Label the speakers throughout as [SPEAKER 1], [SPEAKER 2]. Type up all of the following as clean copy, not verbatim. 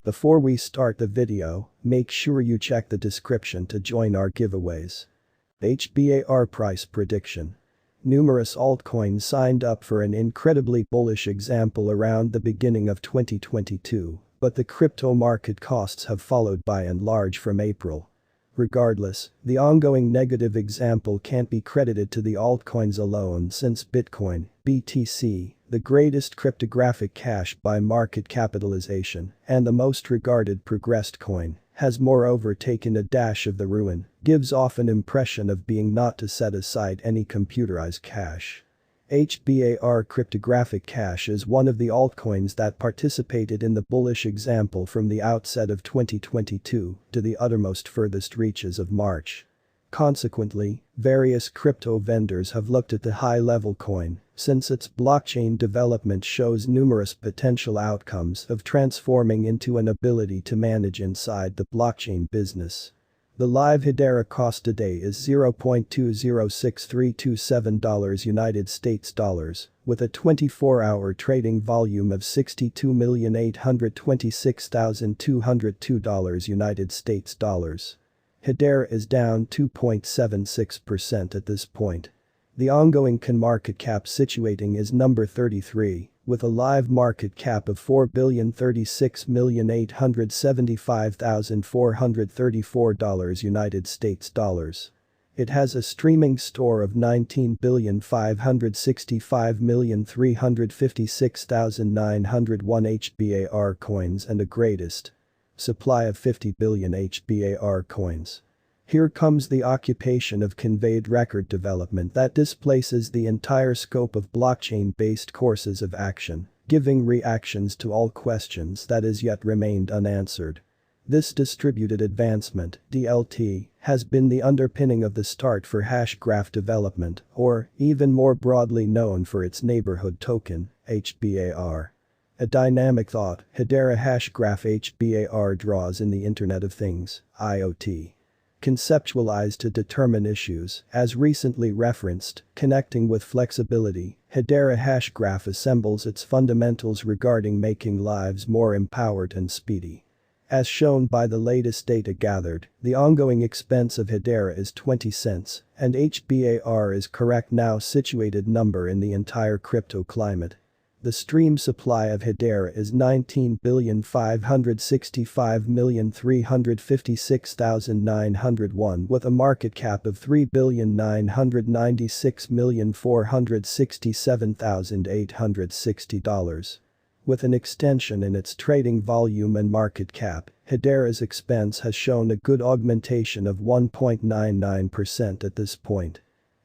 [SPEAKER 1] Before we start the video, make sure you check the description to join our giveaways. Hbar price prediction. Numerous altcoins signed up for an incredibly bullish example around the beginning of 2022, but the crypto market costs have followed by and large from April. Regardless, the ongoing negative example can't be credited to the altcoins alone since Bitcoin, BTC, the greatest cryptographic cash by market capitalization and the most regarded progressed coin, has moreover taken a dash of the ruin, gives off an impression of being not to set aside any computerized cash. Hbar cryptographic cash is one of the altcoins that participated in the bullish example from the outset of 2022 to the uttermost furthest reaches of March. Consequently, various crypto vendors have looked at the high-level coin, since its blockchain development shows numerous potential outcomes of transforming into an ability to manage inside the blockchain business. The live Hedera cost today is $0.206327 United States dollars, with a 24-hour trading volume of $62,826,202 United States dollars. Hedera is down 2.76% at this point. The ongoing coin market cap situating is number 33, with a live market cap of $4,036,875,434 United States dollars. It has a streaming store of 19,565,356,901 Hbar coins and a greatest supply of 50 billion Hbar coins. Here comes the occupation of conveyed record development that displaces the entire scope of blockchain-based courses of action, giving reactions to all questions that as yet remained unanswered. This distributed advancement, DLT, has been the underpinning of the start for Hashgraph development, or, even more broadly known for its neighborhood token, Hbar. A dynamic thought, Hedera Hashgraph Hbar draws in the Internet of Things, IoT. Conceptualized to determine issues, as recently referenced, connecting with flexibility, Hedera Hashgraph assembles its fundamentals regarding making lives more empowered and speedy. As shown by the latest data gathered, the ongoing expense of Hedera is 20 cents, and Hbar is correct now situated number in the entire crypto climate. The stream supply of Hedera is 19,565,356,901 with a market cap of $3,996,467,860. With an extension in its trading volume and market cap, Hedera's expense has shown a good augmentation of 1.99% at this point.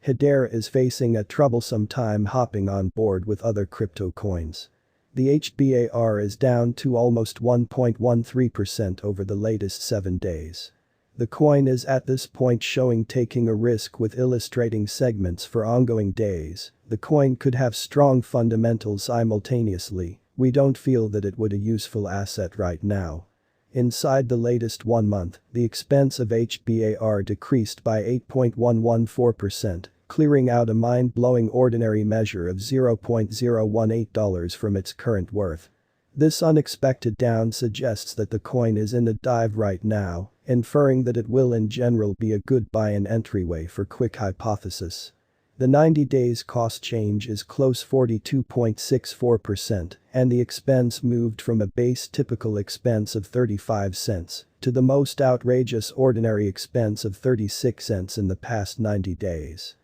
[SPEAKER 1] Hedera is facing a troublesome time hopping on board with other crypto coins. The Hbar is down to almost 1.13% over the latest 7 days. The coin is at this point showing taking a risk with illustrating segments for ongoing days. The coin could have strong fundamentals simultaneously. We don't feel that it would a useful asset right now. Inside the latest 1 month, the expense of Hbar decreased by 8.114%, clearing out a mind-blowing ordinary measure of $0.018 from its current worth. This unexpected down suggests that the coin is in a dive right now, inferring that it will in general be a good buy and entryway for quick hypothesis. The 90 days cost change is close 42.64%, and the expense moved from a base typical expense of 35 cents to the most outrageous ordinary expense of 36 cents in the past 90 days.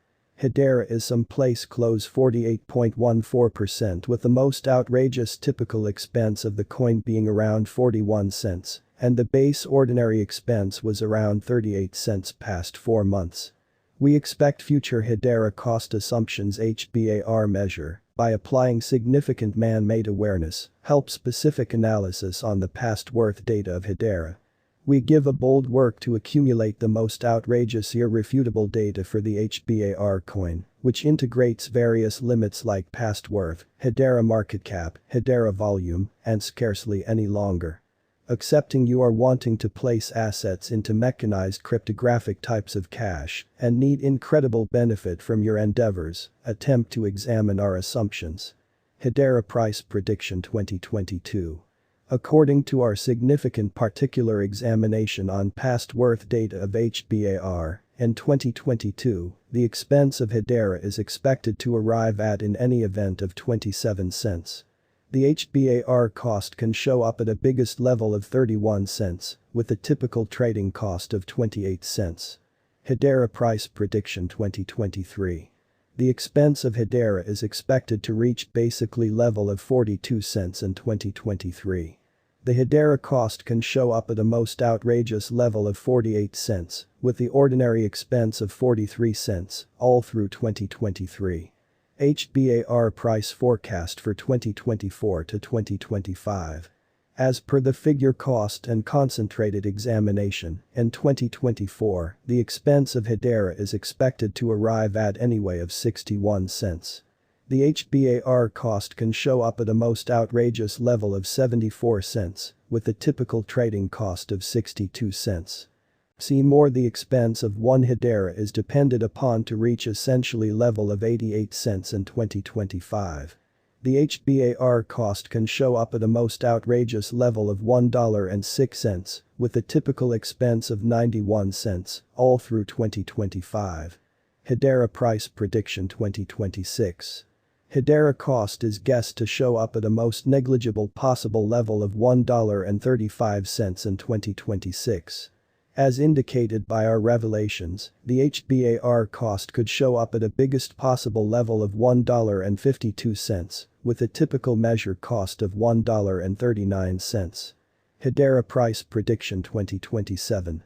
[SPEAKER 1] Hedera is someplace close 48.14% with the most outrageous typical expense of the coin being around 41 cents, and the base ordinary expense was around 38 cents past 4 months. We expect future Hedera cost assumptions Hbar measure, by applying significant man-made awareness, help specific analysis on the past worth data of Hedera. We give a bold work to accumulate the most outrageous irrefutable data for the Hbar coin, which integrates various limits like past worth, Hedera market cap, Hedera volume, and scarcely any longer. Accepting you are wanting to place assets into mechanized cryptographic types of cash and need incredible benefit from your endeavors, attempt to examine our assumptions. Hedera Price Prediction 2022. According to our significant particular examination on past worth data of HBAR, in 2022, the expense of Hedera is expected to arrive at in any event of 27 cents. The HBAR cost can show up at a biggest level of 31 cents, with a typical trading cost of 28 cents. Hedera price prediction 2023. The expense of Hedera is expected to reach basically level of 42 cents in 2023. The Hedera cost can show up at a most outrageous level of 48 cents, with the ordinary expense of 43 cents, all through 2023. HBAR price forecast for 2024 to 2025. As per the figure cost and concentrated examination, in 2024, the expense of Hedera is expected to arrive at anyway of 61 cents. The HBAR cost can show up at a most outrageous level of 74 cents, with a typical trading cost of 62 cents. See more. The expense of one Hedera is depended upon to reach essentially level of 88 cents in 2025. The HBAR cost can show up at a most outrageous level of $1.06, with a typical expense of 91 cents, all through 2025. Hedera price prediction 2026. Hedera cost is guessed to show up at a most negligible possible level of $1.35 in 2026. As indicated by our revelations, the HBAR cost could show up at a biggest possible level of $1.52, with a typical measured cost of $1.39. Hedera price prediction 2027.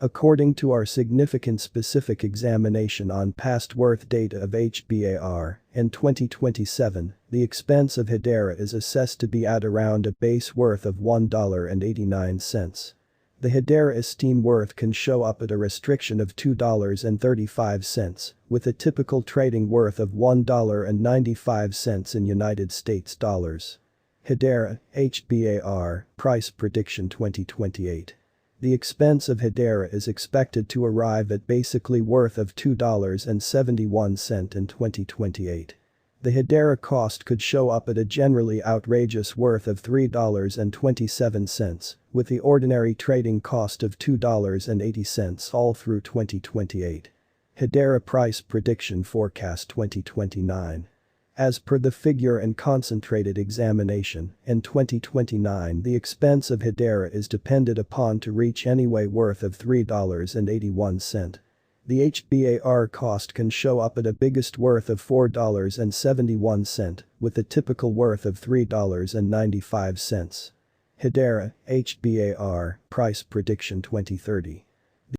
[SPEAKER 1] According to our significant specific examination on past worth data of HBAR, in 2027, the expense of Hedera is assessed to be at around a base worth of $1.89. The Hedera esteem worth can show up at a restriction of $2.35, with a typical trading worth of $1.95 in United States dollars. Hedera, HBAR, price prediction 2028. The expense of Hedera is expected to arrive at basically worth of $2.71 in 2028. The Hedera cost could show up at a generally outrageous worth of $3.27, with the ordinary trading cost of $2.80 all through 2028. Hedera price prediction forecast 2029. As per the figure and concentrated examination, in 2029 the expense of Hedera is depended upon to reach anyway worth of $3.81. The HBAR cost can show up at a biggest worth of $4.71, with a typical worth of $3.95. Hedera, HBAR, price prediction 2030.